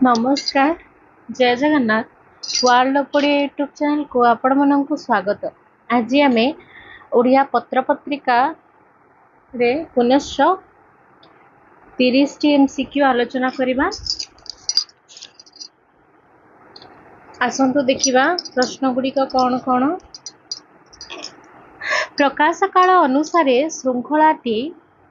नमस्कार जय Jagannath world Odia YouTube channel को आपण मानक स्वागत। आज आम ओडिया पत्र पत्रिका रे पुनश्च 30 टी एमसीक्यू आलोचना करबा। आसंतु देखिबा प्रश्न गुड़िक कौन कौन। प्रकाश काल अनुसारे श्रृंखलाटी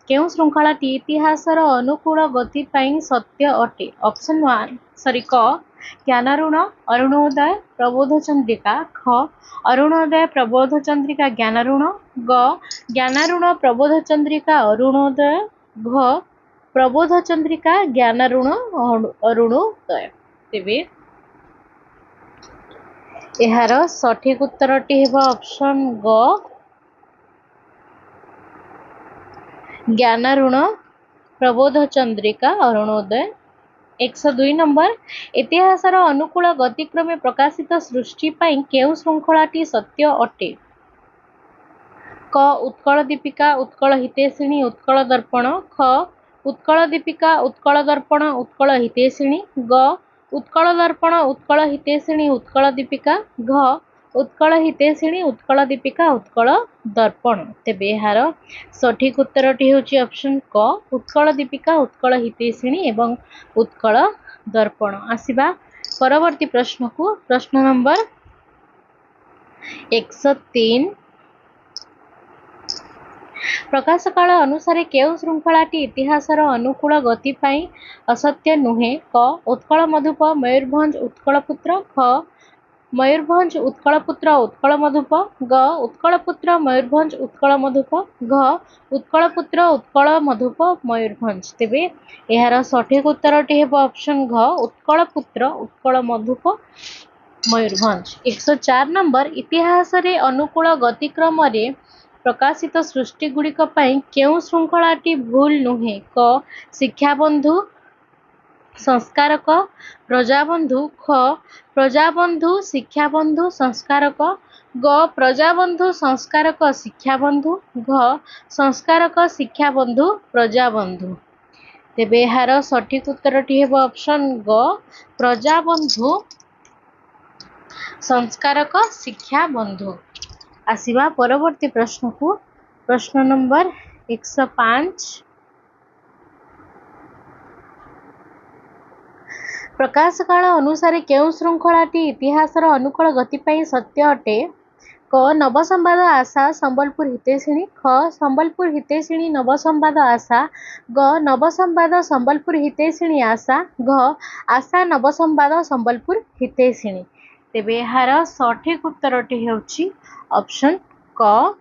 केउ श्रृंखलाटी इतिहासर अनुकूल गति पाई सत्य अटे। ऑप्शन 1 क ज्ञानारूण अरुणोदय प्रबोध चंद्रिका, ख अरुणोदय प्रबोध चंद्रिका ज्ञानारूण, ग ज्ञानारूण प्रबोध चंद्रिका अरुणोदय, घ प्रबोध चंद्रिका ज्ञानारूण अरुणोदय। तेबे एहार सठिक उत्तरटी हेबा ऑप्शन ग ज्ञानारूण प्रबोध चंद्रिका अरुणोदय। 102 नंबर इतिहासर अनुकूल गतिक्रमे प्रकाशित सृष्टि पाई केउ श्रृंखलाटी सत्य अटे। क उत्कल दीपिका उत्कल हितैषिणी उत्कल दर्पण, ख उत्कल दीपिका उत्कल दर्पण उत्कल हितैषिणी, ग उत्कल दर्पण उत्कल हितैषिणी उत्कल दीपिका, घ उत्कल हितैषिणी उत्कल दीपिका उत्कल दर्पण। तेबे एहार सठिक उत्तरटी हेउची ऑप्शन क उत्कल दीपिका उत्कल हितैषिणी एवं उत्कल दर्पण। आसिबा परवर्ती प्रश्न को। प्रश्न नंबर 103 प्रकाश काल अनुसार केउ श्रृंखलाटी इतिहासर अनुकूल गति पाई असत्य नुहे। क उत्कल मधुप मयूरभंज उत्कलपुत्र, ख मयूरभंज उत्कलपुत्र उत्कल मधुप, ग उत्कलपुत्र मयूरभंज उत्कल मधुप, घ उत्कलपुत्र उत्कल मधुप मयूरभंज। तेबे एहार सठिक उत्तरटी हेबो ऑप्शन घ उत्कलपुत्र उत्कल मधुप मयूरभंज। 104 नंबर इतिहास रे अनुकूल गतिक्रम रे प्रकाशित सृष्टि गुड़िक पाई केउ श्रृंखलाटी भूल नुहे। क शिक्षाबंधु संस्कारक प्रजाबंधु, ख प्रजाबंधु शिक्षाबंधु संस्कारक, ग प्रजाबंधु संस्कारक शिक्षाबंधु, घ संस्कारक शिक्षाबंधु प्रजाबंधु। तेबे एहार सठिक उत्तरटी हेबो ऑप्शन ग प्रजाबंधु संस्कारक शिक्षाबंधु। आसिबा परवर्ती प्रश्न को। प्रश्न नंबर 105 प्रकाश काल अनुसार केउ श्रृंखलाटी इतिहासर अनुकूल गति पाई सत्य अटे। क नवसंवाद आशा संबलपुर हितैषिणी, ख संबलपुर हितैषिणी नवसंवाद आशा, ग नवसंवाद संबलपुर हितैषिणी आशा, घ आशा नवसंवाद संबलपुर हितैषिणी। तेबे एहार सठिक उत्तरटी हेउची ऑप्शन क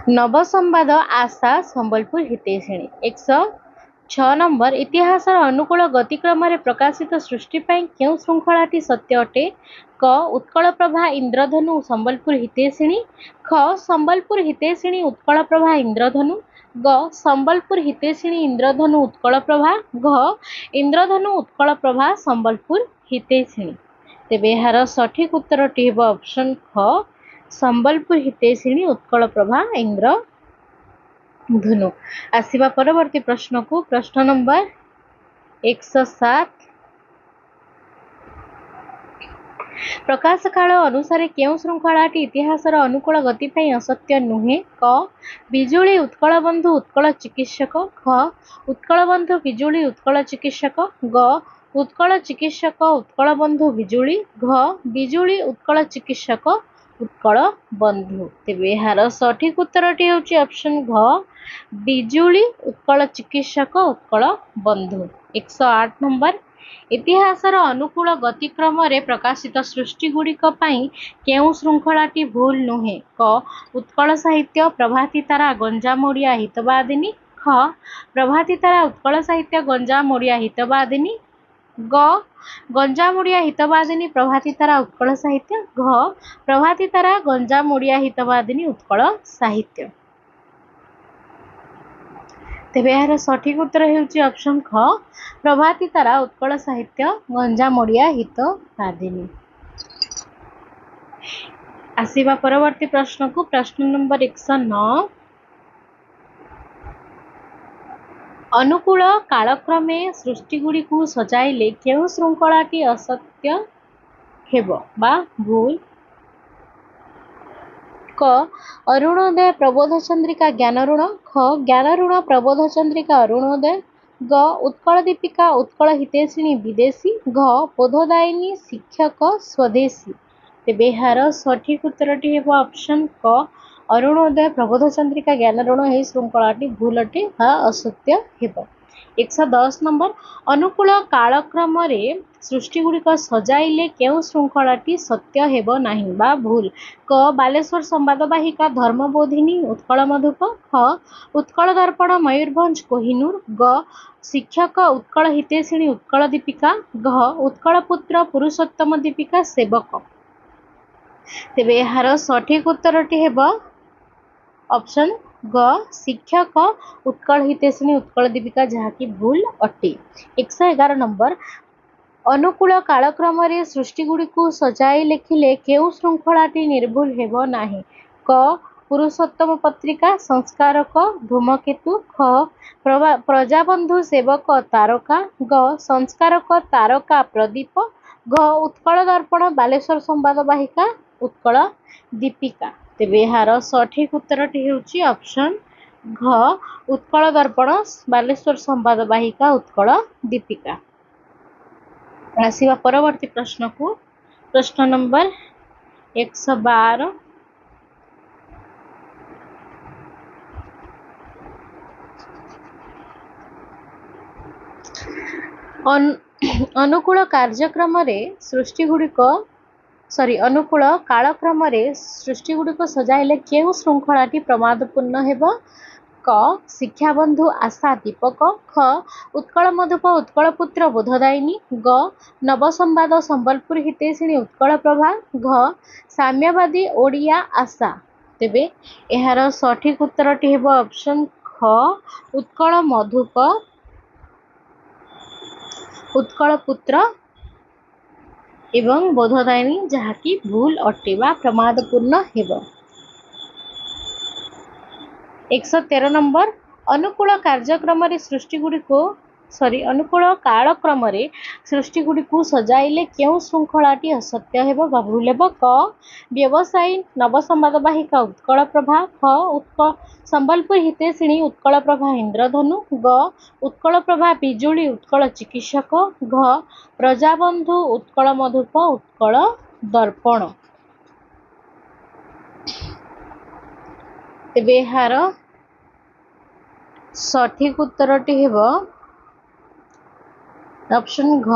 नवसंवाद आशा संबलपुर हितैषिणी। 106 नंबर इतिहासर अनुकूल गतिक्रम रे प्रकाशित सृष्टि पाई केउ श्रृंखलाटी सत्य अटे। क उत्कल प्रभा इंद्रधनु संबलपुर हितैषिणी, ख संबलपुर हितैषिणी उत्कल प्रभा इंद्रधनु, ग संबलपुर हितैषिणी इंद्रधनु उत्कल प्रभा, घ इंद्रधनु उत्कल प्रभा संबलपुर हितैषिणी। तेबे एहार सठिक उत्तरटी हेबो ऑप्शन ख संबलपुर हितैषिणी उत्कल प्रभा इंद्रधनु। आसिबा परवर्ती प्रश्न को। प्रश्न नंबर 107 प्रकाश काल अनुसार केउ श्रृंखलाटी इतिहासर अनुकूल गति पाई असत्य नुहे। क बिजुली उत्कल बंधु उत्कल चिकित्सक, ख उत्कल बंधु बिजुली उत्कल चिकित्सक, ग उत्कल चिकित्सक उत्कल बंधु बिजुली, घ बिजुली उत्कल चिकित्सक उत्कल बंधु। तेबे एहार सठिक उत्तरटी हेउची ऑप्शन घ बिजुली उत्कल चिकित्सक उत्कल बंधु। 108 नंबर इतिहासर अनुकूल गतिक्रम रे प्रकाशित सृष्टि गुड़िक पाई केउ श्रृंखलाटी भूल नुहे। क उत्कल साहित्य प्रभाती तारा गंजाम ओडिया हितवादिनी, ख प्रभाती तारा उत्कल साहित्य गंजाम ओडिया हितवादिनी, ग गंजाम ओडिया हितवादिनी प्रभाती तारा उत्कल साहित्य, घ प्रभाती तारा गंजाम ओडिया हितवादिनी उत्कल साहित्य। तेबे एहार सठिक उत्तर हेउची ऑप्शन ख प्रभाती तारा उत्कल साहित्य गंजाम ओडिया हितवादिनी। आसिबा परवर्ती प्रश्न को। प्रश्न नंबर 109 अनुकूल कालक्रमे सृष्टिगुड़ी को सजाइले केउ श्रृंखलाटी असत्य हेब बा भूल। क अरुणोदय प्रबोध चंद्रिका ज्ञान ऋण। ख ज्ञान ऋण प्रबोध चंद्रिका अरुणोदय। ग उत्कल दीपिका उत्कल हितैषिणी विदेशी। घ बोधदायिनी शिक्षक स्वदेशी। तेबे यार सठिक उत्तरटी हेब ऑप्शन क अरुणोदय प्रबोध चंद्रिका ज्ञान ऋण एही श्रृंखलाटी भूल अटे बा असत्य हेब। 110 नंबर अनुकूल कालक्रम सृष्टिगुड़िक सजाइले केउ श्रृंखलाटी सत्य हेब नाही बा भूल। क बालेश्वर संवादवाहिका धर्मबोधिनी उत्कल मधुप। ख उत्कल दर्पण मयूरभंज कोहिनूर। ग शिक्षक उत्कल हितैषिणी उत्कल दीपिका। घ उत्कल पुत्र पुरुषोत्तम दीपिका सेवक। तेबे यार सठिक उत्तरटी हेब ऑप्शन ग शिक्षक उत्कल हितैषिणी उत्कल दीपिका जहाँकि भूल अटे। 111 नंबर अनुकूल कालक्रम सृष्टिगुड़ी को सजाई लेखिले केउ श्रृंखलाटी निर्भूल हेब नाही। क पुरुषोत्तम पत्रिका संस्कारक धूमकेतु। ख प्रजाबंधु सेवक तारका। ग संस्कारक तारका प्रदीप। घ उत्कल दर्पण बालेश्वर संवादवाहिका उत्कल दीपिका। तेबे यार सठिक उत्तरटी हेउची ऑप्शन घ उत्कल दर्पण बालेश्वर संवादवाहिका उत्कल दीपिका। आसिबा परवर्ती प्रश्न को प्रश्न नंबर 112 अनुकूल कार्यक्रम सृष्टिगुड़िक अनुकूल कालक्रम सृष्टिगुड़िक सजाइले केउ श्रृंखलाटी प्रमादपूर्ण हेब। क शिक्षाबंधु आशा दीपक। ख उत्कल मधुप उत्कल पुत्र बोधदायिनी। ग नवसंवाद संबलपुर हितैषिणी उत्कल प्रभा। घ साम्यवादी ओडिया आशा। तेबे यार सठिक उत्तरटी हेब ऑप्शन ख उत्कल मधुप उत्कल पुत्र एवं बोधदायिनी जहाँकि भूल अटे बा प्रमादपूर्ण हेब। 113 नंबर अनुकूल कार्यक्रम अनुकूल कालक्रम सृष्टिगुड़ी को सजाइले केउ श्रृंखलाटी असत्य हेब बा भूल हेब। क व्यवसायी नवसंवादवाहिका उत्कल प्रभा। ख उत्कल संबलपुर हितैषिणी उत्कल प्रभा इंद्रधनु। ग उत्कल प्रभा बिजुली उत्कल चिकित्सक। घ प्रजाबंधु उत्कल मधुप उत्कल दर्पण। तेबे यार सठिक उत्तरटी हेब ऑप्शन घ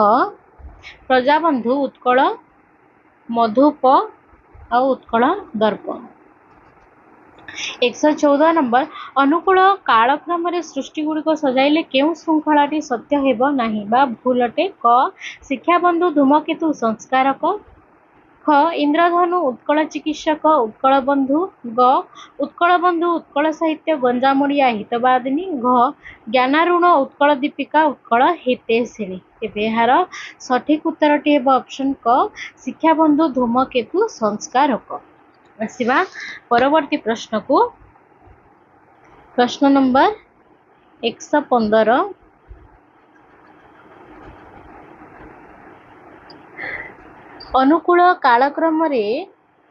प्रजाबंधु उत्कल मधुप और उत्कल दर्पण। 114 नंबर अनुकूल कालक्रम सृष्टिगुड़िक सजाइले केउ श्रृंखलाटी सत्य हेब नाही बा भूल अटे। क शिक्षाबंधु धूमकेतु संस्कारक। ख इंद्रधनु उत्कल चिकित्सक उत्कल बंधु। ग उत्कल बंधु उत्कल साहित्य गंजामोड़िया हितवादिनी। घ ज्ञान ऋण उत्कल दीपिका उत्कल हितैषिणी। तेबे यार सठिक उत्तरटी हेब ऑप्शन क शिक्षाबंधु धूमकेतु संस्कारक। आसिबा परवर्ती प्रश्न को प्रश्न नंबर 115 अनुकूल कालक्रम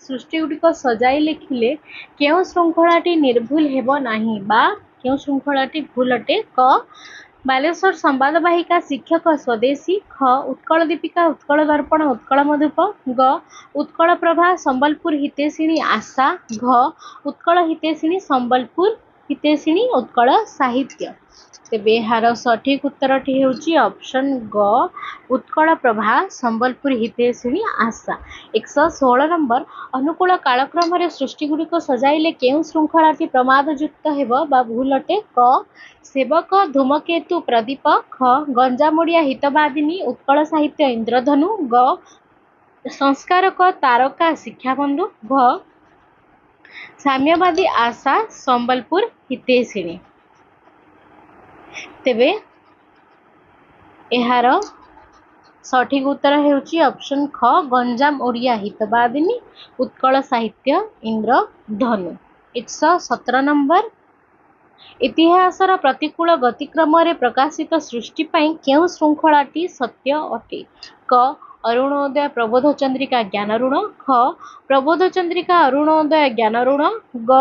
सृष्टिगुड़िक सजाई लेखिले केउ श्रृंखलाटी निर्भूल हेब नाही बा केउ श्रृंखलाटी भूल अटे। क बालेश्वर संवादवाहिका शिक्षक स्वदेशी। ख उत्कल दीपिका उत्कल दर्पण उत्कल मधुप। ग उत्कल प्रभा संबलपुर हितैषिणी आशा। घ उत्कल हितैषिणी संबलपुर हितैषिणी उत्कल साहित्य। तेबे यार सठिक उत्तरटी हेउची ऑप्शन ग उत्कल प्रभा संबलपुर हितैषिणी आशा। 116 नंबर अनुकूल कालक्रम सृष्टिगुड़िक सजाइले केउ श्रृंखलाटी प्रमादयुक्त हेब बा भूल अटे। क सेवक धूमकेतु प्रदीप। ख गंजामोड़िया हितवादिनी उत्कल साहित्य इंद्रधनु। ग संस्कारक तारका शिक्षाबंधु। घ साम्यवादी आशा संबलपुर हितैषिणी। तेबे यार सठिक उत्तर हेउची ऑप्शन ख गंजाम ओडिया हितवादिनी उत्कल साहित्य इंद्रधनु। 117 नंबर इतिहासर प्रतिकूल गतिक्रम प्रकाशित सृष्टि केउं श्रृंखलाटी सत्य अटे? क अरुणोदय प्रबोध चंद्रिका ज्ञान ऋण, ख प्रबोध चंद्रिका अरुणोदय ज्ञान ऋण, ग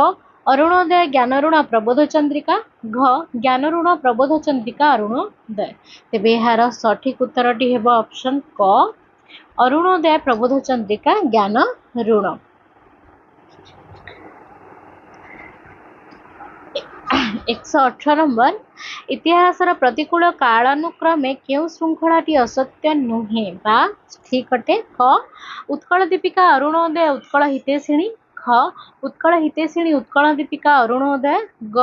अरुणोदय ज्ञान ऋण प्रबोध चंद्रिका, घ ज्ञान ऋण प्रबोध चंद्रिका अरुणोदय। तेबे यार सठिक उत्तरटी हेबो ऑप्शन क अरुणोदय प्रबोध चंद्रिका ज्ञान ऋण। 118 नंबर इतिहासर प्रतिकूल कालानुक्रमे केउं श्रृंखलाटी असत्य नुहे बा ठीक अटे? क उत्कल दीपिका अरुणोदय उत्कल हितैषिणी, ख उत्कल हितैषिणी उत्कल दीपिका अरुणोदय, ग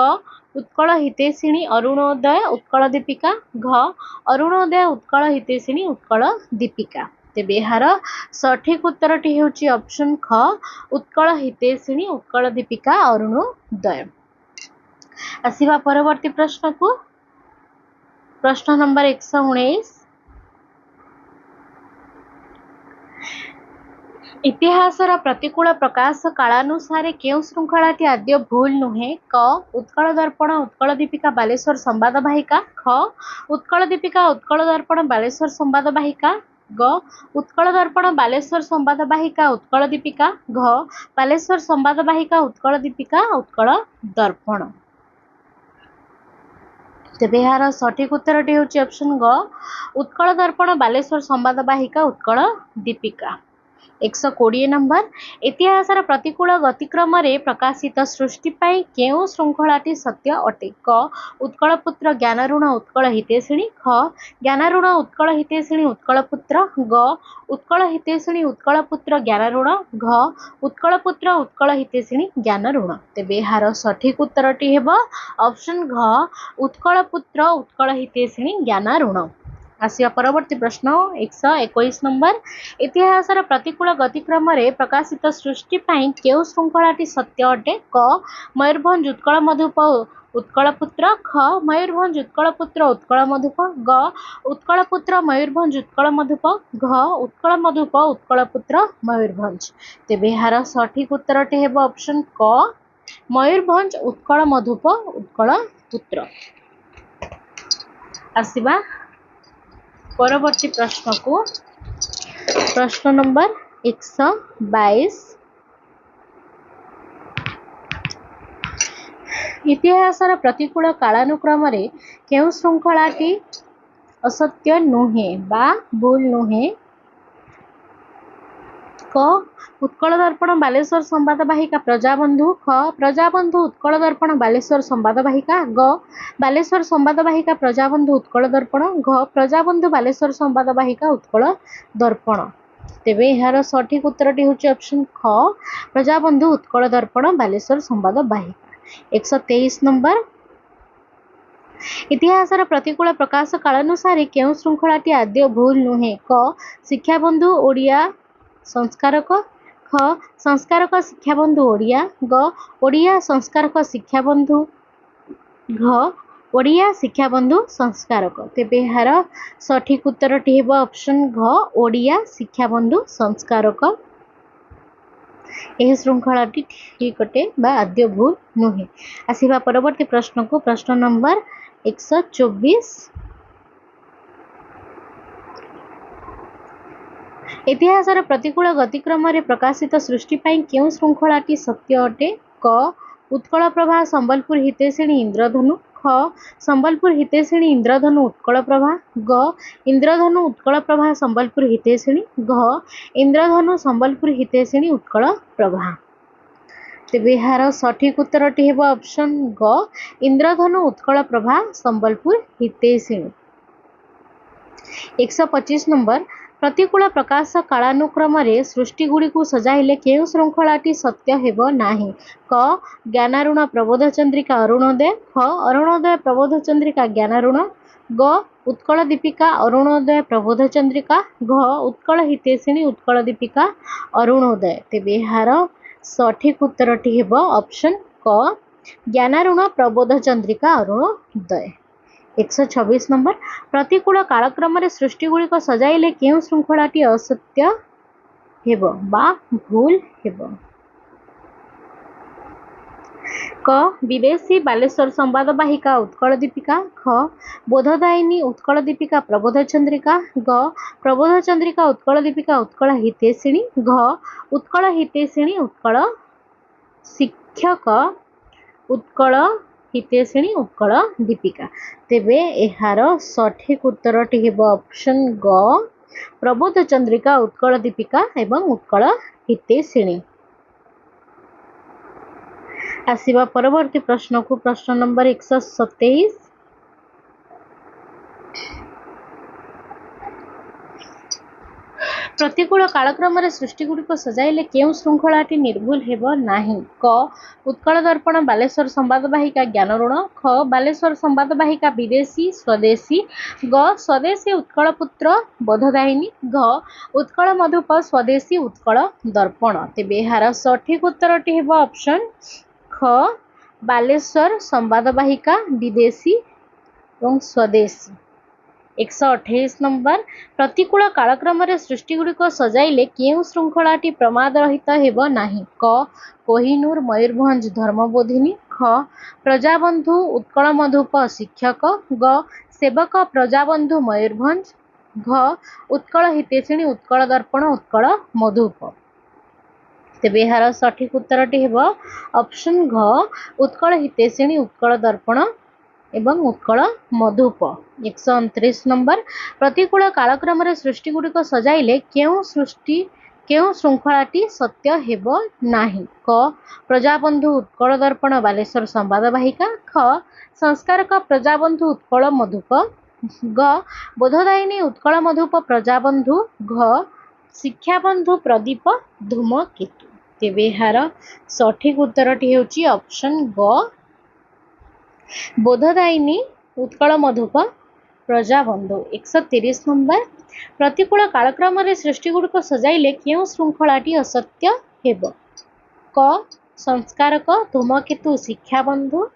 उत्कल हितैषिणी अरुणोदय उत्कल दीपिका, घ अरुणोदय उत्कल हितैषिणी उत्कल दीपिका। तेबे यार सठिक उत्तरटी हेउची ऑप्शन ख उत्कल हितैषिणी उत्कल दीपिका अरुणोदय। आसिबा परवर्ती प्रश्न को प्रश्न नंबर 119 इतिहासर प्रतिकूल प्रकाश कालानुसारे केउं श्रृंखलाटी आद्य भूल नुहे? क उत्कल दर्पण उत्कल दीपिका बालेश्वर संवाद वाहिका, ख उत्कल दीपिका उत्कल दर्पण बालेश्वर संवाद वाहिका, ग उत्कल दर्पण बालेश्वर संवाद वाहिका उत्कल दीपिका, घ बालेश्वर संवाद वाहिका उत्कल दीपिका उत्कल दर्पण। तेबे यार सठिक उत्तरटी होची ऑप्शन ग उत्कल दर्पण बालेश्वर संवाद वाहिका उत्कल दीपिका। 120 नंबर इतिहासर प्रतिकूल गतिक्रम प्रकाशित सृष्टि केउं श्रृंखलाटी सत्य अटे? क उत्कल पुत्र ज्ञान ऋण उत्कल हितैषिणी, ख ज्ञान ऋण उत्कल हितैषिणी उत्कल पुत्र, ग उत्कल हितैषिणी उत्कल पुत्र ज्ञान ऋण, घ उत्कल पुत्र उत्कल हितैषिणी ज्ञान ऋण। तेबे यार सठिक उत्तरटी हेबो ऑप्शन घ उत्कल पुत्र उत्कल हितैषिणी ज्ञान ऋण। आसिया परवर्ती प्रश्न 121 नंबर इतिहासर प्रतिकूल गतिक्रम प्रकाशित सृष्टि केउं श्रृंखलाटी सत्य अटे? क मयूरभंज उत्कल मधुप उत्कल पुत्र, ख मयूरभंज उत्कल पुत्र उत्कल मधुप, ग उत्कल पुत्र मयूरभंज उत्कल मधुप, घ उत्कल मधुप उत्कल पुत्र मयूरभंज। तेबे यार सठिक उत्तरटी हेबो ऑप्शन क मयूरभंज उत्कल मधुप उत्कल पुत्र। आसिबा परवर्ती प्रश्न को प्रश्न नंबर 122 इतिहासर प्रतिकूल कालानुक्रम केउं श्रृंखलाटी असत्य नुहे बा भूल नुहे? क उत्कल दर्पण बालेश्वर संवाद वाहिका प्रजाबंधु, ख प्रजाबंधु उत्कल दर्पण बालेश्वर संवाद वाहिका, ग बालेश्वर संवाद वाहिका प्रजाबंधु उत्कल दर्पण, घ प्रजाबंधु बालेश्वर संवाद वाहिका उत्कल दर्पण। तेबे यार सठिक उत्तरटी होची ऑप्शन ख प्रजाबंधु उत्कल दर्पण बालेश्वर संवाद वाहिका। 123 नंबर इतिहासर प्रतिकूल प्रकाश कालानुसारे केउं श्रृंखलाटी आद्य भूल नुहे? क शिक्षाबंधु ओडिया संस्कारक, ख संस्कारक शिक्षाबंधु ओडिया, ग ओडिया संस्कारक शिक्षाबंधु, घ ओडिया शिक्षाबंधु संस्कारक। तेबे यार सठिक उत्तरटी हेबो ऑप्शन घ ओडिया शिक्षाबंधु संस्कारक। यह श्रृंखलाटी ठीक अटे बा आद्य भूल नुहे। आसिबा परवर्ती प्रश्न को प्रश्न नंबर 124 इतिहासर प्रतिकूल गतिक्रम प्रकाशित सृष्टि केउं श्रृंखलाटी सत्य अटे? क उत्कल प्रभा संबलपुर हितैषिणी इंद्रधनु, ख संबलपुर हितैषिणी इंद्रधनु उत्कल प्रभा, ग इंद्रधनु उत्कल प्रभा संबलपुर हितैषिणी, घ इंद्रधनु संबलपुर हितैषिणी उत्कल प्रभा। तेबे यार सठिक उत्तरटी हेबो ऑप्शन ग इंद्रधनु उत्कल प्रभा संबलपुर हितैषिणी। 125 नंबर प्रतिकूल प्रकाश कालानुक्रम सृष्टिगुड़ी को सजाइले केउं श्रृंखलाटी सत्य हेबो नाही? क ज्ञान ऋण प्रबोध चंद्रिका अरुणोदय, ख अरुणोदय प्रबोध चंद्रिका ज्ञान ऋण, ग उत्कल दीपिका अरुणोदय प्रबोध चंद्रिका, घ उत्कल हितैषिणी उत्कल दीपिका अरुणोदय। तेबे यार सठिक उत्तरटी हेबो ऑप्शन क ज्ञान ऋण प्रबोध चंद्रिका अरुणोदय। 126 नंबर प्रतिकूल कालक्रम सृष्टिगुड़िक सजाइले केउं श्रृंखलाटी असत्य हेबो बा भूल हेबो? क विदेशी बालेश्वर संवाद वाहिका उत्कल दीपिका ख बोधदायिनी उत्कल दीपिका प्रबोध चंद्रिका ग प्रबोध चंद्रिका उत्कल दीपिका उत्कल हितेशिणी घ उत्कल हितेशिणी उत्कल शिक्षक उत्कल हितेशिणी उत्कल दीपिका। तेबे एहार सठिक उत्तरटी हेब ऑप्शन ग प्रबोध चंद्रिका उत्कल दीपिका एवं उत्कल हितेशिणी। आसिबा परवर्ती प्रश्न को प्रश्न नंबर 127। प्रतिकूल कालक्रम सृष्टिगुड़िक सजाइले केउं श्रृंखलाटी निर्भुल हेब नाही। क उत्कल दर्पण बालेश्वर संवाद वाहिका ज्ञान ऋण ख बालेश्वर संवाद वाहिका विदेशी स्वदेशी ग स्वदेशी उत्कल पुत्र बोधदायिनी घ उत्कल मधुप स्वदेशी उत्कल दर्पण। तेबे एहार सठिक उत्तरटी हेब ऑप्शन ख बालेश्वर संवाद वाहिका विदेशी और स्वदेशी। 128 नंबर प्रतिकूल कालक्रम सृष्टिगुड़िक सजाइले केउं श्रृंखलाटी प्रमाद रहित हेब नाही। क कोहिनूर मयूरभंज धर्मबोधिनी ख प्रजाबंधु उत्कल मधुप शिक्षक ग सेवक प्रजाबंधु मयूरभंज घ उत्कल हितेशिणी उत्कल दर्पण उत्कल मधुप। तेबे एहार सठिक उत्तरटी हेब ऑप्शन घ उत्कल हितेशिणी उत्कल दर्पण एवं उत्कल मधुप। 129 नंबर प्रतिकूल कालक्रम सृष्टिगुड़िक सजाइले केउं श्रृंखलाटी सत्य हेब नाही। क प्रजाबंधु उत्कल दर्पण बालेश्वर संवाद वाहिका ख संस्कारक प्रजाबंधु उत्कल मधुप ग बोधदायिनी उत्कल मधुप प्रजाबंधु घ शिक्षाबंधु प्रदीप धूमकेतु। तेबे एहार सठिक उत्तरटी हेउची ऑप्शन ग बोधदायिनी उत्कल मधुप प्रजाबंधु। 130 नंबर प्रतिकूल कालक्रम सृष्टिगुड़िक सजाइले केउं श्रृंखलाटी असत्य हेब। क संस्कारक धूमकेतु शिक्षाबंधु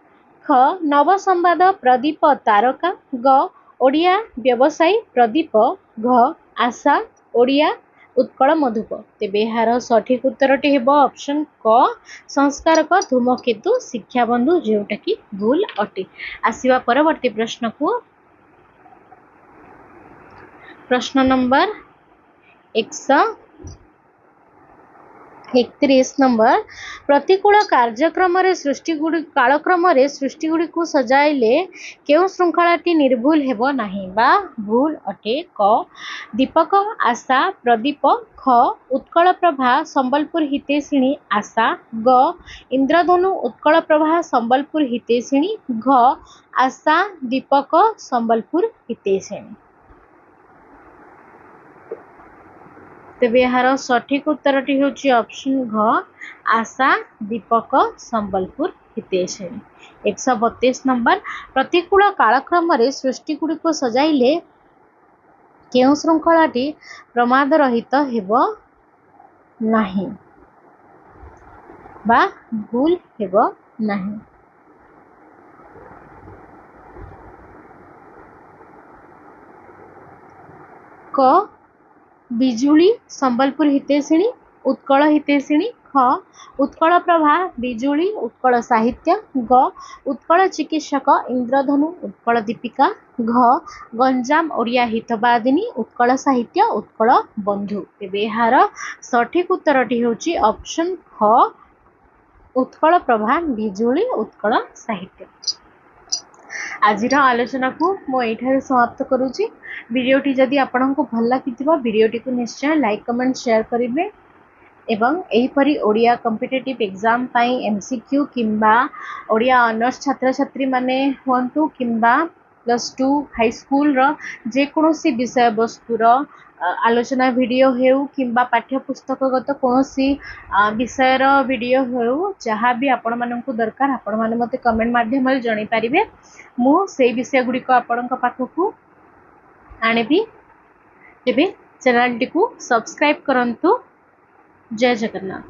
ख नवसंवाद प्रदीप तारका ग ओडिया व्यवसायी प्रदीप घ आशा ओडिया उत्कल मधुप। तेबे एहार सठिक उत्तरटी हेब ऑप्शन क संस्कारक धूमकेतु शिक्षाबंधु जोटा कि भूल अटे। आसिबा परवर्ती प्रश्न को प्रश्न नंबर 131 नंबर प्रतिकूल कालक्रम सृष्टिगुड़ी को सजाइले केउं श्रृंखलाटी निर्भुल हेब नाही बा भूल अटे। क दीपक आशा प्रदीप ख उत्कल प्रभा संबलपुर हितेशिणी आशा ग इंद्रधनु उत्कल प्रभा संबलपुर हितेशिणी घ आशा दीपक संबलपुर हितेशिणी। तेबे एहार सठिक उत्तरटी हेउची ऑप्शन घ आशा दीपक संबलपुर हितेशिणी। 132 नंबर प्रतिकूल कालक्रम सृष्टिगुड़िक सजाइले केउं श्रृंखलाटी प्रमाद रहित हेब नाही बा भूल हेब नाही। क बिजुली संबलपुर हितेशिणी उत्कल हितेशिणी ख उत्कल प्रभा बिजुली उत्कल साहित्य ग उत्कल चिकित्सक इंद्रधनु उत्कल दीपिका घ गंजाम ओडिया हितवादिनी उत्कल साहित्य उत्कल बंधु। तेबे एहार सठिक उत्तरटी हेउची ऑप्शन ख उत्कल प्रभा बिजुली उत्कल साहित्य। आजिर आलोचना को मो एठारे समाप्त करूची। वीडियोटी जदि आपनको भल लागिथिबा वीडियोटी को निश्चय लाइक कमेंट शेयर करिवे एवं एहीपरि ओडिया कॉम्पिटिटिव एग्जाम पाई एमसीक्यू किंबा ओडिया ऑनर्स छात्र छात्री माने हुंतु किंबा +2 हाई स्कूल रो जे कोनोसी विषय वस्तुर आलोचना वीडियो हेउ किंबा पाठ्य पुस्तकगत कोनोसी विषयर वीडियो हेउ जहाँ भी आपण माननकु दरकार आपण माने मते कमेंट माध्यम रे जणी पारिबे मु सेही विषय गुडी को आपणक पाखकु आनेबी। तेबे चैनल टी को सब्सक्राइब करंतु। जय जगन्नाथ।